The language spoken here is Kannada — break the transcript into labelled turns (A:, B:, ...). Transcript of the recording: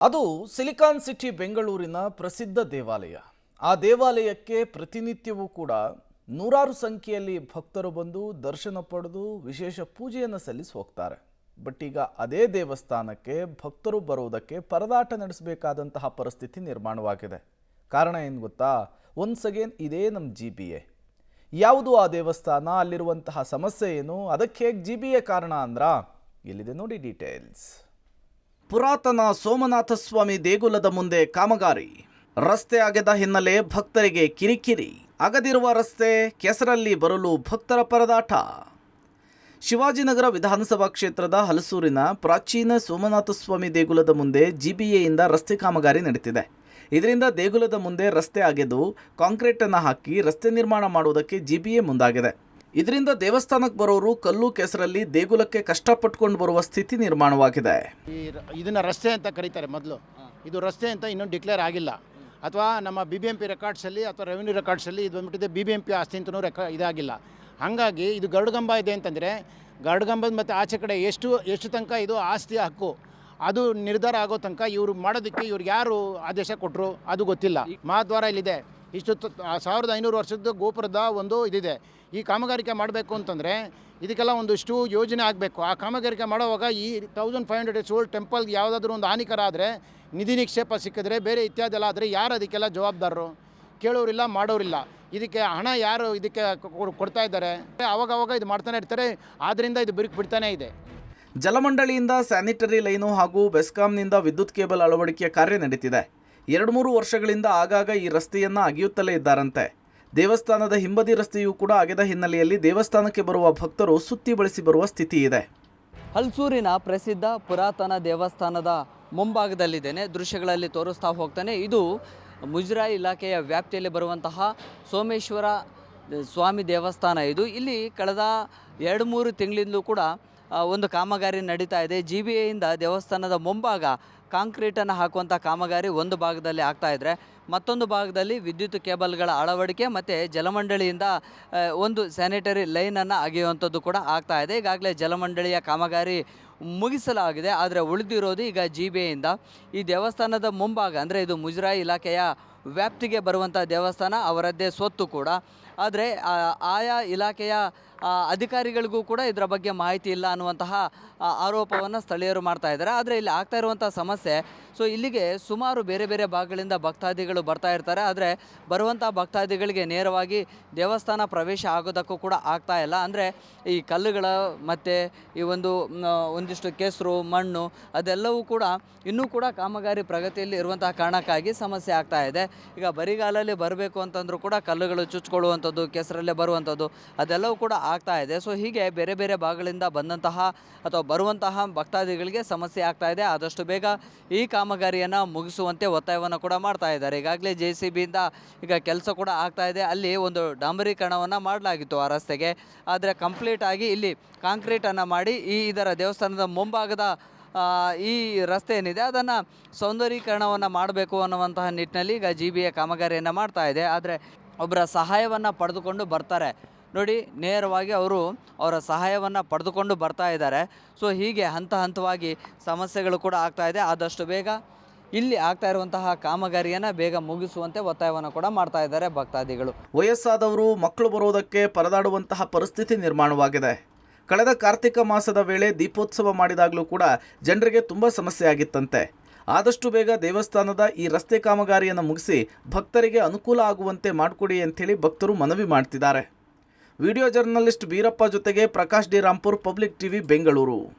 A: ಅದು ಸಿಲಿಕಾನ್ ಸಿಟಿ ಬೆಂಗಳೂರಿನ ಪ್ರಸಿದ್ಧ ದೇವಾಲಯ. ಆ ದೇವಾಲಯಕ್ಕೆ ಪ್ರತಿನಿತ್ಯವೂ ಕೂಡ ನೂರಾರು ಸಂಖ್ಯೆಯಲ್ಲಿ ಭಕ್ತರು ಬಂದು ದರ್ಶನ ಪಡೆದು ವಿಶೇಷ ಪೂಜೆಯನ್ನು ಸಲ್ಲಿಸಿ ಹೋಗ್ತಾರೆ. ಬಟ್ ಈಗ ಅದೇ ದೇವಸ್ಥಾನಕ್ಕೆ ಭಕ್ತರು ಬರುವುದಕ್ಕೆ ಪರದಾಟ ನಡೆಸಬೇಕಾದಂತಹ ಪರಿಸ್ಥಿತಿ ನಿರ್ಮಾಣವಾಗಿದೆ. ಕಾರಣ ಏನು ಗೊತ್ತಾ? ಒನ್ಸ್ ಅಗೇನ್ ಇದೇ ನಮ್ಮ GBA. ಯಾವುದು ಆ ದೇವಸ್ಥಾನ, ಅಲ್ಲಿರುವಂತಹ ಸಮಸ್ಯೆ ಏನು, ಅದಕ್ಕೆ GBA ಕಾರಣ ಅಂದ್ರ ಇಲ್ಲಿದೆ ನೋಡಿ ಡೀಟೇಲ್ಸ್. ಪುರಾತನ ಸೋಮನಾಥ ಸ್ವಾಮಿ ದೇಗುಲದ ಮುಂದೆ ಕಾಮಗಾರಿ. ರಸ್ತೆ ಅಗೆದ ಹಿನ್ನೆಲೆ ಭಕ್ತರಿಗೆ ಕಿರಿಕಿರಿ. ಅಗದಿರುವ ರಸ್ತೆ ಕೆಸರಲ್ಲಿ ಬರಲು ಭಕ್ತರ ಪರದಾಟ. ಶಿವಾಜಿನಗರ ವಿಧಾನಸಭಾ ಕ್ಷೇತ್ರದ ಹಲಸೂರಿನ ಪ್ರಾಚೀನ ಸೋಮನಾಥ ಸ್ವಾಮಿ ದೇಗುಲದ ಮುಂದೆ GBAಯಿಂದ ರಸ್ತೆ ಕಾಮಗಾರಿ ನಡೆದಿದೆ. ಇದರಿಂದ ದೇಗುಲದ ಮುಂದೆ ರಸ್ತೆ ಅಗೆದು ಕಾಂಕ್ರೀಟ್ ಅನ್ನು ಹಾಕಿ ರಸ್ತೆ ನಿರ್ಮಾಣ ಮಾಡುವುದಕ್ಕೆ GBA ಮುಂದಾಗಿದೆ. ಇದರಿಂದ ದೇವಸ್ಥಾನಕ್ಕೆ ಬರೋರು ಕಲ್ಲು ಕೆಸರಲ್ಲಿ ದೇಗುಲಕ್ಕೆ ಕಷ್ಟಪಟ್ಟುಕೊಂಡು ಬರುವ ಸ್ಥಿತಿ ನಿರ್ಮಾಣವಾಗಿದೆ.
B: ಇದನ್ನ ರಸ್ತೆ ಅಂತ ಕರೀತಾರೆ. ಮೊದಲು ಇದು ರಸ್ತೆ ಅಂತ ಇನ್ನೂ ಡಿಕ್ಲೇರ್ ಆಗಿಲ್ಲ, ಅಥವಾ ನಮ್ಮ BBMP ರೆಕಾರ್ಡ್ಸಲ್ಲಿ ಅಥವಾ ರೆವಿನ್ಯೂ ರೆಕಾರ್ಡ್ಸಲ್ಲಿ ಇದು ಬಂದ್ಬಿಟ್ಟಿದೆ BBMP ಆಸ್ತಿ ಅಂತಲೂ ಇದಾಗಿಲ್ಲ. ಹಾಗಾಗಿ ಇದು ಗರುಡಗಂಬ ಇದೆ ಅಂತಂದರೆ ಗರುಡಗಂಬದ ಮತ್ತು ಆಚೆ ಕಡೆ ಎಷ್ಟು ತನಕ ಇದು ಆಸ್ತಿಯ ಹಕ್ಕು ಅದು ನಿರ್ಧಾರ ಆಗೋ ತನಕ ಇವರು ಮಾಡೋದಕ್ಕೆ ಇವ್ರಿಗೆ ಯಾರು ಆದೇಶ ಕೊಟ್ಟರು ಅದು ಗೊತ್ತಿಲ್ಲ. ಮಹಾದ್ವಾರ ಇಲ್ಲಿದೆ, ಇಷ್ಟು 1500 ವರ್ಷದ ಗೋಪುರದ ಒಂದು ಇದಿದೆ. ಈ ಕಾಮಗಾರಿಕೆ ಮಾಡಬೇಕು ಅಂತಂದರೆ ಇದಕ್ಕೆಲ್ಲ ಒಂದಿಷ್ಟು ಯೋಜನೆ ಆಗಬೇಕು. ಆ ಕಾಮಗಾರಿಕೆ ಮಾಡುವಾಗ ಈ 1500 years old ಟೆಂಪಲ್ಗೆ ಯಾವುದಾದ್ರೂ ಒಂದು ಹಾನಿಕರ ಆದರೆ ನಿಧಿ ನಿಕ್ಷೇಪ ಸಿಕ್ಕಿದ್ರೆ ಬೇರೆ ಇತ್ಯಾದಿ ಎಲ್ಲ ಆದರೆ ಯಾರು ಅದಕ್ಕೆಲ್ಲ ಜವಾಬ್ದಾರರು? ಕೇಳೋರಿಲ್ಲ, ಮಾಡೋರಿಲ್ಲ. ಇದಕ್ಕೆ ಹಣ ಯಾರು ಇದಕ್ಕೆ ಕೊಡ್ತಾ ಇದ್ದಾರೆ? ಅವಾಗವಾಗ ಇದು ಮಾಡ್ತಾನೆ ಇರ್ತಾರೆ. ಆದ್ದರಿಂದ ಇದು ಬಿಡ್ತಾನೆ ಇದೆ.
A: ಜಲಮಂಡಳಿಯಿಂದ ಸ್ಯಾನಿಟರಿ ಲೈನು ಹಾಗೂ ಬೆಸ್ಕಾಂನಿಂದ ವಿದ್ಯುತ್ ಕೇಬಲ್ ಅಳವಡಿಕೆಯ ಕಾರ್ಯ ನಡೀತಿದೆ. 2-3 ವರ್ಷಗಳಿಂದ ಆಗಾಗ ಈ ರಸ್ತೆಯನ್ನು ಅಗೆಯುತ್ತಲೇ ಇದ್ದಾರಂತೆ. ದೇವಸ್ಥಾನದ ಹಿಂಬದಿ ರಸ್ತೆಯೂ ಕೂಡ ಅಗೆದ ಹಿನ್ನೆಲೆಯಲ್ಲಿ ದೇವಸ್ಥಾನಕ್ಕೆ ಬರುವ ಭಕ್ತರು ಸುತ್ತಿ ಬಳಸಿ ಬರುವ ಸ್ಥಿತಿ ಇದೆ.
C: ಹಲಸೂರಿನ ಪ್ರಸಿದ್ಧ ಪುರಾತನ ದೇವಸ್ಥಾನದ ಮುಂಭಾಗದಲ್ಲಿದ್ದೇನೆ. ದೃಶ್ಯಗಳಲ್ಲಿ ತೋರಿಸ್ತಾ ಹೋಗ್ತಾನೆ. ಇದು ಮುಜರಾಯಿ ಇಲಾಖೆಯ ವ್ಯಾಪ್ತಿಯಲ್ಲಿ ಬರುವಂತಹ ಸೋಮೇಶ್ವರ ಸ್ವಾಮಿ ದೇವಸ್ಥಾನ. ಇಲ್ಲಿ ಕಳೆದ 2-3 ತಿಂಗಳಿಂದಲೂ ಕೂಡ ಒಂದು ಕಾಮಗಾರಿ ನಡೀತಾ ಇದೆ. GBAಯಿಂದ ದೇವಸ್ಥಾನದ ಮುಂಭಾಗ ಕಾಂಕ್ರೀಟನ್ನು ಹಾಕುವಂಥ ಕಾಮಗಾರಿ ಒಂದು ಭಾಗದಲ್ಲಿ ಆಗ್ತಾಯಿದ್ರೆ, ಮತ್ತೊಂದು ಭಾಗದಲ್ಲಿ ವಿದ್ಯುತ್ ಕೇಬಲ್ಗಳ ಅಳವಡಿಕೆ ಮತ್ತು ಜಲಮಂಡಳಿಯಿಂದ ಒಂದು ಸ್ಯಾನಿಟರಿ ಲೈನನ್ನು ಅಗೆಯುವಂಥದ್ದು ಕೂಡ ಆಗ್ತಾಯಿದೆ. ಈಗಾಗಲೇ ಜಲಮಂಡಳಿಯ ಕಾಮಗಾರಿ ಮುಗಿಸಲಾಗಿದೆ. ಆದರೆ ಉಳಿದಿರೋದು ಈಗ GBAಯಿಂದ. ಈ ದೇವಸ್ಥಾನದ ಮುಂಭಾಗ ಅಂದರೆ ಇದು ಮುಜರಾಯಿ ಇಲಾಖೆಯ ವ್ಯಾಪ್ತಿಗೆ ಬರುವಂಥ ದೇವಸ್ಥಾನ, ಅವರದ್ದೇ ಸ್ವತ್ತು ಕೂಡ. ಆದರೆ ಆಯಾ ಇಲಾಖೆಯ ಅಧಿಕಾರಿಗಳಿಗೂ ಕೂಡ ಇದರ ಬಗ್ಗೆ ಮಾಹಿತಿ ಇಲ್ಲ ಅನ್ನುವಂತಹ ಆರೋಪವನ್ನು ಸ್ಥಳೀಯರು ಮಾಡ್ತಾ ಇದ್ದಾರೆ. ಆದರೆ ಇಲ್ಲಿ ಆಗ್ತಾ ಇರುವಂಥ ಸಮಸ್ಯೆ, ಇಲ್ಲಿಗೆ ಸುಮಾರು ಬೇರೆ ಬೇರೆ ಭಾಗಗಳಿಂದ ಭಕ್ತಾದಿಗಳು ಬರ್ತಾ ಇರ್ತಾರೆ. ಆದರೆ ಬರುವಂಥ ಭಕ್ತಾದಿಗಳಿಗೆ ನೇರವಾಗಿ ದೇವಸ್ಥಾನ ಪ್ರವೇಶ ಆಗೋದಕ್ಕೂ ಕೂಡ ಆಗ್ತಾ ಇಲ್ಲ. ಅಂದರೆ ಈ ಕಲ್ಲುಗಳ ಮತ್ತು ಈ ಒಂದಿಷ್ಟು ಕೆಸರು, ಮಣ್ಣು ಅದೆಲ್ಲವೂ ಕೂಡ ಇನ್ನೂ ಕೂಡ ಕಾಮಗಾರಿ ಪ್ರಗತಿಯಲ್ಲಿ ಇರುವಂತಹ ಕಾರಣಕ್ಕಾಗಿ ಸಮಸ್ಯೆ ಆಗ್ತಾ ಇದೆ. ಈಗ ಬರಿಗಾಲಲ್ಲಿ ಬರಬೇಕು ಅಂತಂದ್ರೂ ಕೂಡ ಕಲ್ಲುಗಳು ಚುಚ್ಕೊಳ್ಳುವಂಥದ್ದು, ಕೆಸರಲ್ಲೇ ಬರುವಂಥದ್ದು ಅದೆಲ್ಲವೂ ಕೂಡ ಆಗ್ತಾ ಇದೆ. ಹೀಗೆ ಬೇರೆ ಬೇರೆ ಭಾಗಗಳಿಂದ ಬಂದಂತಹ ಅಥವಾ ಬರುವಂತಹ ಭಕ್ತಾದಿಗಳಿಗೆ ಸಮಸ್ಯೆ ಆಗ್ತಾ ಇದೆ. ಆದಷ್ಟು ಬೇಗ ಈ ಕಾಮಗಾರಿಯನ್ನು ಮುಗಿಸುವಂತೆ ಒತ್ತಾಯವನ್ನು ಕೂಡ ಮಾಡ್ತಾ ಇದ್ದಾರೆ. ಈಗಾಗಲೇ JCBಯಿಂದ ಈಗ ಕೆಲಸ ಕೂಡ ಆಗ್ತಾ ಇದೆ. ಅಲ್ಲಿ ಒಂದು ಡಾಂಬರೀಕರಣವನ್ನು ಮಾಡಲಾಗಿತ್ತು ಆ ರಸ್ತೆಗೆ. ಆದರೆ ಕಂಪ್ಲೀಟ್ ಆಗಿ ಇಲ್ಲಿ ಕಾಂಕ್ರೀಟನ್ನು ಮಾಡಿ ಇದರ ದೇವಸ್ಥಾನದ ಮುಂಭಾಗದ ಈ ರಸ್ತೆ ಏನಿದೆ ಅದನ್ನು ಸೌಂದರೀಕರಣವನ್ನು ಮಾಡಬೇಕು ಅನ್ನುವಂತಹ ನಿಟ್ಟಿನಲ್ಲಿ ಈಗ GBA ಕಾಮಗಾರಿಯನ್ನು ಮಾಡ್ತಾ ಇದೆ. ಆದರೆ ಒಬ್ಬರ ಸಹಾಯವನ್ನು ಪಡೆದುಕೊಂಡು ಬರ್ತಾರೆ ನೋಡಿ, ನೇರವಾಗಿ ಅವರ ಸಹಾಯವನ್ನು ಪಡೆದುಕೊಂಡು ಬರ್ತಾ ಇದ್ದಾರೆ. ಹೀಗೆ ಹಂತವಾಗಿ ಸಮಸ್ಯೆಗಳು ಕೂಡ ಆಗ್ತಾ ಇದೆ. ಆದಷ್ಟು ಬೇಗ ಇಲ್ಲಿ ಆಗ್ತಾ ಇರುವಂತಹ ಕಾಮಗಾರಿಯನ್ನು ಬೇಗ ಮುಗಿಸುವಂತೆ ಒತ್ತಾಯವನ್ನು ಕೂಡ ಮಾಡ್ತಾ ಇದ್ದಾರೆ ಭಕ್ತಾದಿಗಳು.
A: ವಯಸ್ಸಾದವರು, ಮಕ್ಕಳು ಬರುವುದಕ್ಕೆ ಪರದಾಡುವಂತಹ ಪರಿಸ್ಥಿತಿ ನಿರ್ಮಾಣವಾಗಿದೆ. ಕಳೆದ ಕಾರ್ತಿಕ ಮಾಸದ ವೇಳೆ ದೀಪೋತ್ಸವ ಮಾಡಿದಾಗಲೂ ಕೂಡ ಜನರಿಗೆ ತುಂಬ ಸಮಸ್ಯೆ ಆಗಿತ್ತಂತೆ. ಆದಷ್ಟು ಬೇಗ ದೇವಸ್ಥಾನದ ಈ ರಸ್ತೆ ಕಾಮಗಾರಿಯನ್ನು ಮುಗಿಸಿ ಭಕ್ತರಿಗೆ ಅನುಕೂಲ ಆಗುವಂತೆ ಮಾಡಿಕೊಡಿ ಅಂಥೇಳಿ ಭಕ್ತರು ಮನವಿ ಮಾಡ್ತಿದ್ದಾರೆ. ವಿಡಿಯೋ ಜರ್ನಲಿಸ್ಟ್ ಬೀರಪ್ಪ ಜೊತೆಗೆ Prakash D Rampur, public TV, Bengaluru.